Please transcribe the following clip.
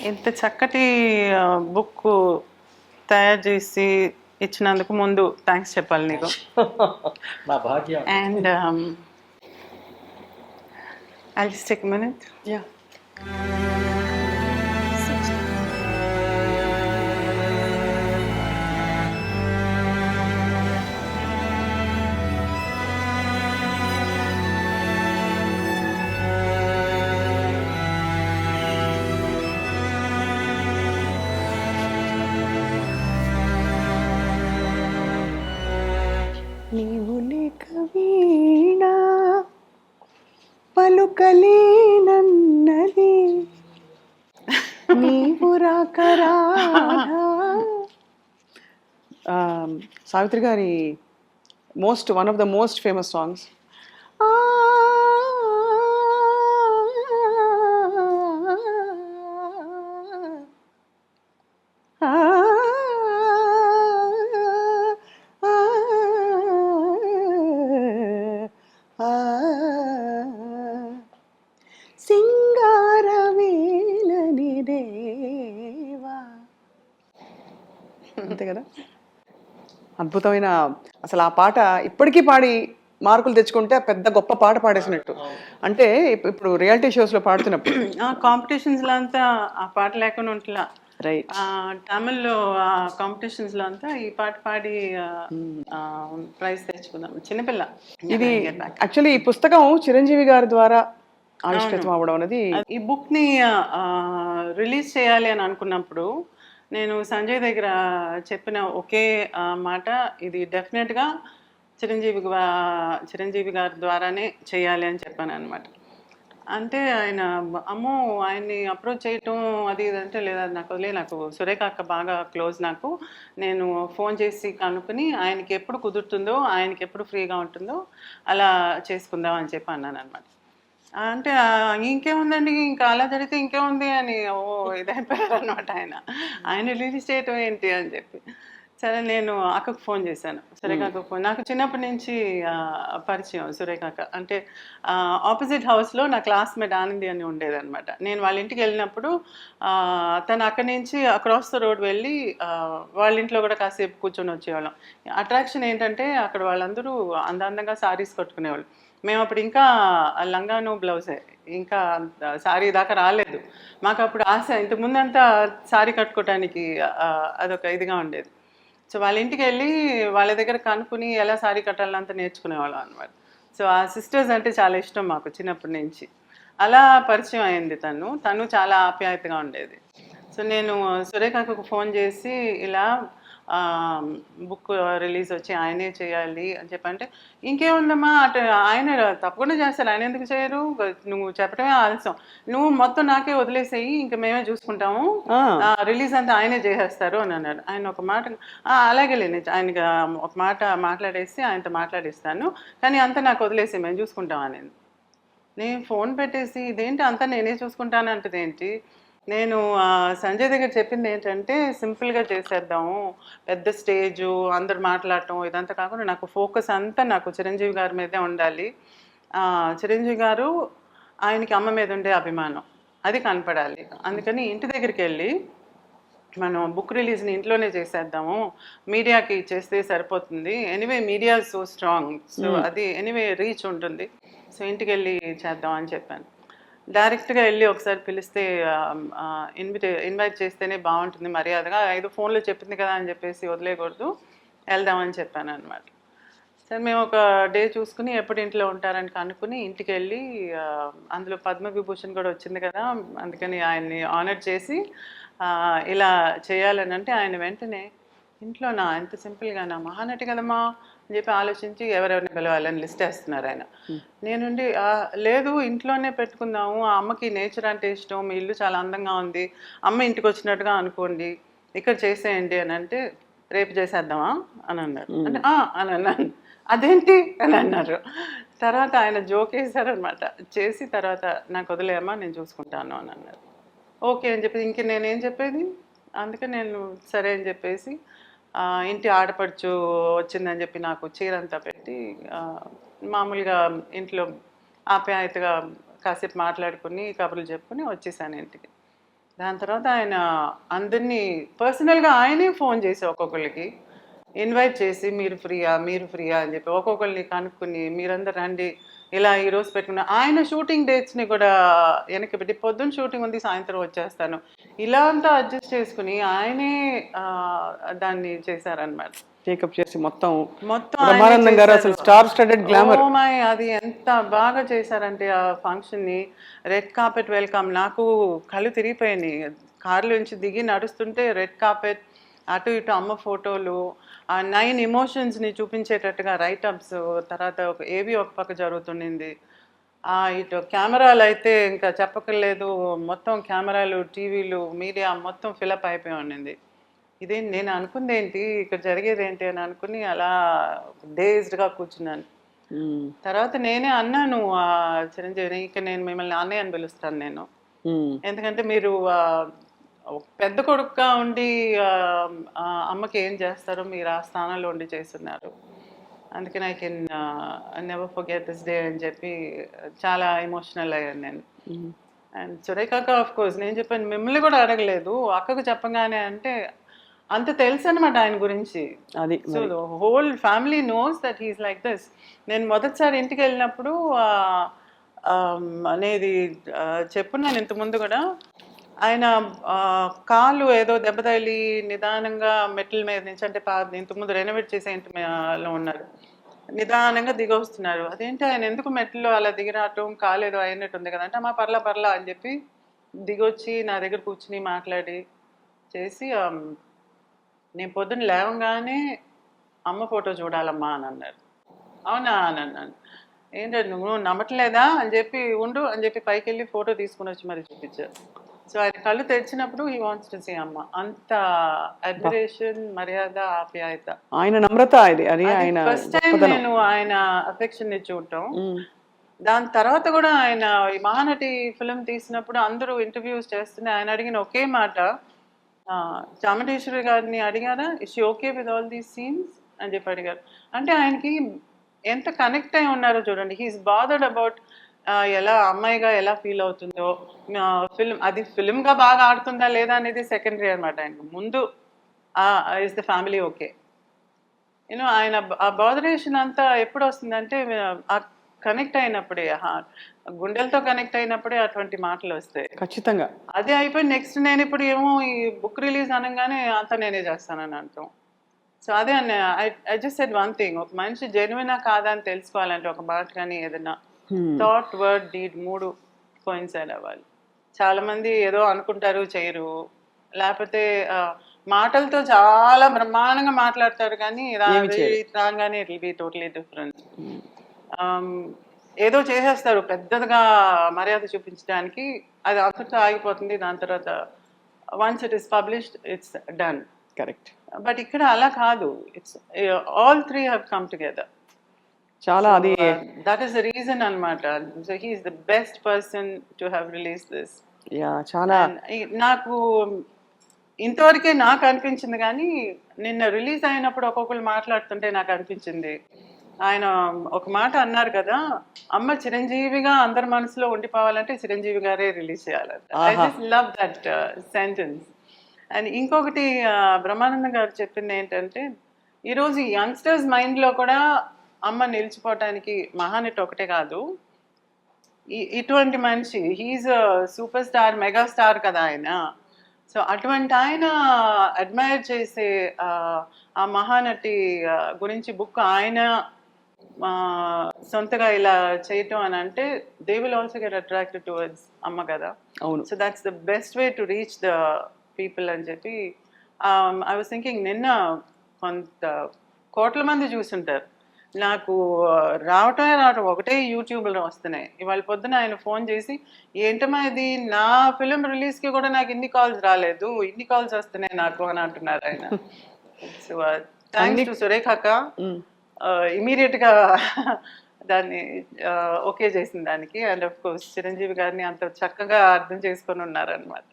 ఇంత చక్కటి బుక్ తయారు చేసి ఇచ్చినందుకు ముందు థ్యాంక్స్ చెప్పాలి నీకు. నా భాగ్యం. And I'll just take a minute. యా నీవు లేక వీణా పలుకలేనన్నది నీవు రాక రాధా. సావిత్రి గారి one of the most famous songs. సింగారవేలని దేవా. అంతే కదా, అద్భుతమైన అసలు ఆ పాట ఇప్పటికీ పాడి మార్కులు తెచ్చుకుంటే పెద్ద గొప్ప పాట పాడేసినట్టు. అంటే ఇప్పుడు రియాలిటీ షోస్లో పాడుతున్నప్పుడు కాంపిటీషన్స్లో అంతా ఆ పాట లేకుండా ఉంటలా. రైట్. తమిళ్లో కాంపిటీషన్స్ లో అంతా ఈ పాట పాడి ప్రైజ్ తెచ్చుకున్నాం. చిన్నపిల్ల. ఇది యాక్చువల్లీ ఈ పుస్తకం చిరంజీవి గారి ద్వారా ఆవిష్కృతం అవ్వడం అనేది. ఈ బుక్ ని రిలీజ్ చేయాలి అని అనుకున్నప్పుడు నేను సంజయ్ దగ్గర చెప్పిన ఒకే మాట, ఇది డెఫినెట్ గా చిరంజీవి గారి ద్వారానే చేయాలి అని చెప్పాను అనమాట. అంటే ఆయన అమ్మో ఆయన్ని అప్రోచ్ చేయటం అది ఇది అంటే లేదా, నాకు సురేఖ అక్క బాగా క్లోజ్. నాకు నేను ఫోన్ చేసి కనుక్కుని ఆయనకి ఎప్పుడు కుదురుతుందో, ఆయనకి ఎప్పుడు ఫ్రీగా ఉంటుందో అలా చేసుకుందాం అని చెప్పి అన్నాను అనమాట. అంటే ఇంకేముందండి, ఇంకా అలా జరిగితే ఇంకేముంది అని ఇదైపోయారు అనమాట. ఆయన రిలీజ్ చేయటం ఏంటి అని చెప్పి. సరే నేను అక్కకు ఫోన్ చేశాను, సురేఖ అక్కకు ఫోన్. నాకు చిన్నప్పటి నుంచి పరిచయం సురేఖ అక్క. అంటే ఆపోజిట్ హౌస్లో నా క్లాస్మేట్ ఆనంది అని ఉండేదన్నమాట. నేను వాళ్ళ ఇంటికి వెళ్ళినప్పుడు తను అక్కడి నుంచి అక్రాస్ ద రోడ్ వెళ్ళి వాళ్ళ ఇంట్లో కూడా కాసేపు కూర్చొని వచ్చేవాళ్ళం. అట్రాక్షన్ ఏంటంటే అక్కడ వాళ్ళందరూ అందంగా సారీస్ కట్టుకునేవాళ్ళు. మేము అప్పుడు ఇంకా లంగాను బ్లౌజే, ఇంకా సారీ దాకా రాలేదు. మాకు అప్పుడు ఆశ, ఇంతకుముందంతా సారీ కట్టుకోవటానికి అదొక ఇదిగా ఉండేది. సో వాళ్ళ ఇంటికి వెళ్ళి వాళ్ళ దగ్గర కనుక్కుని ఎలా సారీ కట్టాలంతా నేర్చుకునేవాళ్ళం అనమాట. సో ఆ సిస్టర్స్ అంటే చాలా ఇష్టం మాకు చిన్నప్పటి నుంచి. అలా పరిచయం అయింది తను చాలా ఆప్యాయతగా ఉండేది. సో నేను సురేఖకు ఫోన్ చేసి ఇలా బుక్ రిలీజ్ వచ్చి ఆయనే చేయాలి అని చెప్పంటే, ఇంకేముందమ్మా అటు ఆయన తప్పకుండా చేస్తారు, ఆయన ఎందుకు చేయరు, నువ్వు చెప్పడమే ఆలస్యం, నువ్వు మొత్తం నాకే వదిలేసేయి, ఇంకా మేమే చూసుకుంటాము, రిలీజ్ అంతా ఆయనే చేసేస్తారు అని అన్నాడు. ఆయన ఒక మాట అలాగే లేని ఆయనకి ఒక మాట మాట్లాడేసి ఆయనతో మాట్లాడిస్తాను, కానీ అంతా నాకు వదిలేసి మేము చూసుకుంటాం అనేది. నేను ఫోన్ పెట్టేసి ఇదేంటి అంతా నేనే చూసుకుంటాను అంటది ఏంటి. నేను సంజయ్ దగ్గర చెప్పింది ఏంటంటే సింపుల్గా చేసేద్దాము, పెద్ద స్టేజు అందరు మాట్లాడటం ఇదంతా కాకుండా నాకు ఫోకస్ అంతా నాకు చిరంజీవి గారి మీదే ఉండాలి. చిరంజీవి గారు ఆయనకి అమ్మ మీద ఉండే అభిమానం అది కనపడాలి. అందుకని ఇంటి దగ్గరికి వెళ్ళి మనం బుక్ రిలీజ్ని ఇంట్లోనే చేసేద్దాము, మీడియాకి చేస్తే సరిపోతుంది, anyway media so strong, so అది ఎనీవే రీచ్ ఉంటుంది, సో ఇంటికి వెళ్ళి చేద్దాం అని చెప్పాను. డైరెక్ట్గా వెళ్ళి ఒకసారి పిలిస్తే ఇన్వైట్ చేస్తేనే బాగుంటుంది మర్యాదగా, ఏదో ఫోన్లో చెప్పింది కదా అని చెప్పేసి వదిలేయకూడదు, వెళ్దామని చెప్పాను అనమాట. సరే మేము ఒక డే చూసుకుని ఎప్పుడు ఇంట్లో ఉంటారని కనుక్కుని ఇంటికి వెళ్ళి, అందులో పద్మవిభూషణ్ కూడా వచ్చింది కదా, అందుకని ఆయన్ని ఆనర్ చేసి ఇలా చేయాలని అంటే ఆయన వెంటనే ఇంట్లోనా ఎంత సింపుల్గానా, మహానటి కదమ్మా అని చెప్పి ఆలోచించి ఎవరెవరిని పిలవాలని లిస్ట్ వేస్తున్నారు ఆయన. నేనుండి లేదు ఇంట్లోనే పెట్టుకుందాము, ఆ అమ్మకి నేచర్ అంటే ఇష్టం, మీ ఇల్లు చాలా అందంగా ఉంది, అమ్మ ఇంటికి వచ్చినట్టుగా అనుకోండి, ఇక్కడ చేసేయండి అని అంటే, రేపు చేసేద్దామా అని అన్నారు. అంటే అని అన్నాను. అదేంటి అని అన్నారు. తర్వాత ఆయన జోక్ వేశారనమాట. చేసి తర్వాత నాకు వదిలేయమ్మా నేను చూసుకుంటాను అని అన్నారు. ఓకే అని చెప్పి ఇంక నేనేం చెప్పేది, అందుకే నేను సరే అని చెప్పేసి ఇంటి ఆడపడుచు వచ్చిందని చెప్పి నాకు చీరంతా పెట్టి మామూలుగా ఇంట్లో ఆప్యాయతగా కాసేపు మాట్లాడుకుని కబుర్లు చెప్పుకుని వచ్చేసాను ఇంటికి. దాని తర్వాత ఆయన అందరినీ పర్సనల్గా ఆయనే ఫోన్ చేసి ఒక్కొక్కరికి ఇన్వైట్ చేసి మీరు ఫ్రీయా అని చెప్పి ఒక్కొక్కరిని కనుక్కొని మీరందరూ రండి ఇలా ఈరోజు పెట్టుకున్న ఆయన షూటింగ్ డేట్స్ని కూడా వెనక్కి పెట్టి పొద్దున్న షూటింగ్ ఉంది సాయంత్రం వచ్చేస్తాను ఇలా అంతా అడ్జస్ట్ చేసుకుని ఆయనే దాన్ని చేశారనమాట. టేకప్ చేసి మొత్తం మొత్తం బ్రహ్మానందం గారు అసలు star studded glamour. Oh my, అది ఎంత బాగా చేశారంటే ఆ ఫంక్షన్ని. రెడ్ కార్పెట్ వెల్కమ్, నాకు కళ్ళు తిరిగిపోయినాయి. కార్లో నుంచి దిగి నడుస్తుంటే రెడ్ కార్పెట్, అటు ఇటు అమ్మ ఫోటోలు, ఆ 9 ఎమోషన్స్ని చూపించేటట్టుగా రైటప్స్, తర్వాత ఏవి ఒక పక్క జరుగుతుండింది. ఇటు కెమెరాలు అయితే ఇంకా చెప్పక్కర్లేదు, మొత్తం కెమెరాలు, టీవీలు, మీడియా మొత్తం ఫిలప్ అయిపోయి ఉండింది. ఇదేంటి నేను అనుకుంది ఏంటి, ఇక్కడ జరిగేది ఏంటి అని అనుకుని అలా డేజ్డ్గా కూర్చున్నాను. తర్వాత నేనే అన్నాను చిరంజీవిని, ఇక నేను మిమ్మల్ని అన్నయ్య అని పిలుస్తాను నేను, ఎందుకంటే మీరు పెద్ద కొడుకుగా ఉండి అమ్మకి ఏం చేస్తారో మీరు ఆ స్థానంలో ఉండి చేస్తున్నారు, అందుకని I can never forget this day అని చెప్పి చాలా ఎమోషనల్ అయ్యాను నేను. అండ్ సురేఖ అక్క ఆఫ్ కోర్స్ నేను చెప్పాను, మిమ్మల్ని కూడా అడగలేదు, అక్కకు చెప్పగానే అంటే అంత తెలుసు అనమాట ఆయన గురించి. అది so the whole family knows that he's like this. నేను మొదటిసారి ఇంటికి వెళ్ళినప్పుడు అనేది చెప్పున్నాను ఇంతకుముందు కూడా, ఆయన కాళ్ళు ఏదో దెబ్బ తగిలి నిదానంగా మెట్ల మీద నుంచి, అంటే ఇంతకుముందు రెనోవేట్ చేసే ఇంటిలో ఉన్నారు, నిదానంగా దిగొస్తున్నారు. అదేంటి ఆయన ఎందుకు మెట్లో అలా దిగిరావటం, కాలు ఏదో అయినట్టు ఉంది కదా అంటే, అమ్మా పర్లా అని చెప్పి దిగొచ్చి నా దగ్గర కూర్చుని మాట్లాడి చేసి, నేను పొద్దున్న లేవగానే అమ్మ ఫోటో చూడాలమ్మా అని అన్నారు. అవునా అని అన్నాను. ఏంటంటే నువ్వు నమ్మట్లేదా అని చెప్పి, ఉండు అని చెప్పి పైకి వెళ్ళి ఫోటో తీసుకుని వచ్చి మరి చూపించారు. సో ఆయన కళ్ళు తెరిచినప్పుడు హీ వాంట్స్ టు సీ అమ్మ. అంత అడ్మిరేషన్, మర్యాద, ఆప్యాయత, ఆయన నమ్రత. అది ఆయన ఫస్ట్ టైం నేను ఆయన అఫెక్షన్ ని చూడటం. దాని తర్వాత కూడా ఆయన ఈ మహానటి ఫిలిం తీసినప్పుడు అందరూ ఇంటర్వ్యూస్ చేస్తుంటే ఆయన అడిగిన ఒకే మాట, చాముండేశ్వరి గారిని అడిగారా, is she okay with all these scenes అని చెప్పి అడిగారు. అంటే ఆయనకి ఎంత కనెక్ట్ అయి ఉన్నారో చూడండి. హీఈస్ బాదర్డ్ అబౌట్ ఎలా అమ్మాయిగా ఎలా ఫీల్ అవుతుందో, ఫిల్మ్ అది ఫిల్మ్గా బాగా ఆడుతుందా లేదా అనేది సెకండరీ అనమాట. ఆయనకు ముందు is the family okay. You know ఆయన ఆ బాదరేషన్ అంతా ఎప్పుడు వస్తుందంటే కనెక్ట్ అయినప్పుడే, గుండెలతో కనెక్ట్ అయినప్పుడే అటువంటి మాటలు వస్తాయి ఖచ్చితంగా. అదే అయిపోయి నెక్స్ట్ నేను ఇప్పుడు ఏమో ఈ బుక్ రిలీజ్ అనగానే అంతా నేనే చేస్తానని అంటాం. సో అదే అన్న, I just said one thing, ఒక మనిషి జెన్యునా కాదా అని తెలుసుకోవాలంటే ఒక మాట కానీ ఏదైనా థాట్, వర్డ్, డీడ్ 3 కోయిన్సైడ్ అవ్వాలి. చాలా మంది ఏదో అనుకుంటారు చేయరు, లేకపోతే మాటలతో చాలా బ్రహ్మాండంగా మాట్లాడతారు కానీ రాగానే it will be totally different. ఏదో చేసేస్తారు పెద్దదిగా మర్యాద చూపించడానికి, అది అంతటా ఆగిపోతుంది. దాని తర్వాత once it is published it's done. Correct. But ఇక్కడ అలా కాదు, it's all 3 have come together. చాలా అది దట్ ఈస్ ద రీజన్ అన్నమాట. So he is the best person to have release this. చాలా నాకు ఇంతవరకే నాకు అనిపించింది, కానీ నిన్న రిలీజ్ అయినప్పుడు ఒక్కొక్కరు మాట్లాడుతుంటే నాకు అనిపించింది, ఆయన ఒక మాట అన్నారు కదా, అమ్మ చిరంజీవిగా అందరి మనసులో ఉండిపోవాలంటే చిరంజీవి గారే రిలీజ్ చేయాలంట. I just love that sentence. And ఇంకొకటి బ్రహ్మానందం గారు చెప్పింది ఏంటంటే, ఈరోజు యంగ్స్టర్స్ మైండ్లో కూడా అమ్మ నిలిచిపోవటానికి మహానటి ఒకటే కాదు, ఇటువంటి మనిషి, he's super star, mega star కదా ఆయన. సో అటువంటి ఆయన అడ్మైర్ చేసే ఆ మహానటి గురించి బుక్ ఆయన సొంతగా ఇలా చేయటం అని అంటే, they will also get attracted towards అమ్మ కదా. So that's the best way to reach the people అని చెప్పి ఐ వాజ్ థింకింగ్, నిన్న కొంత కోట్ల మంది చూసుంటారు, నాకు రావటం ఒకటే యూట్యూబ్లో వస్తున్నాయి. ఇవాళ పొద్దున ఆయన ఫోన్ చేసి, ఏంటమ్మా ఇది, నా ఫిలిం రిలీజ్కి కూడా నాకు ఇన్ని కాల్స్ రాలేదు, ఇన్ని కాల్స్ వస్తున్నాయి నాకు అని అంటున్నారు ఆయన. సో థ్యాంక్స్ టు సురేఖ అక్క, ఇమీడియట్గా దాన్ని ఓకే చేసిన దానికి. అండ్ ఆఫ్ కోర్స్ చిరంజీవి గారిని అంత చక్కగా అర్థం చేసుకొని ఉన్నారనమాట.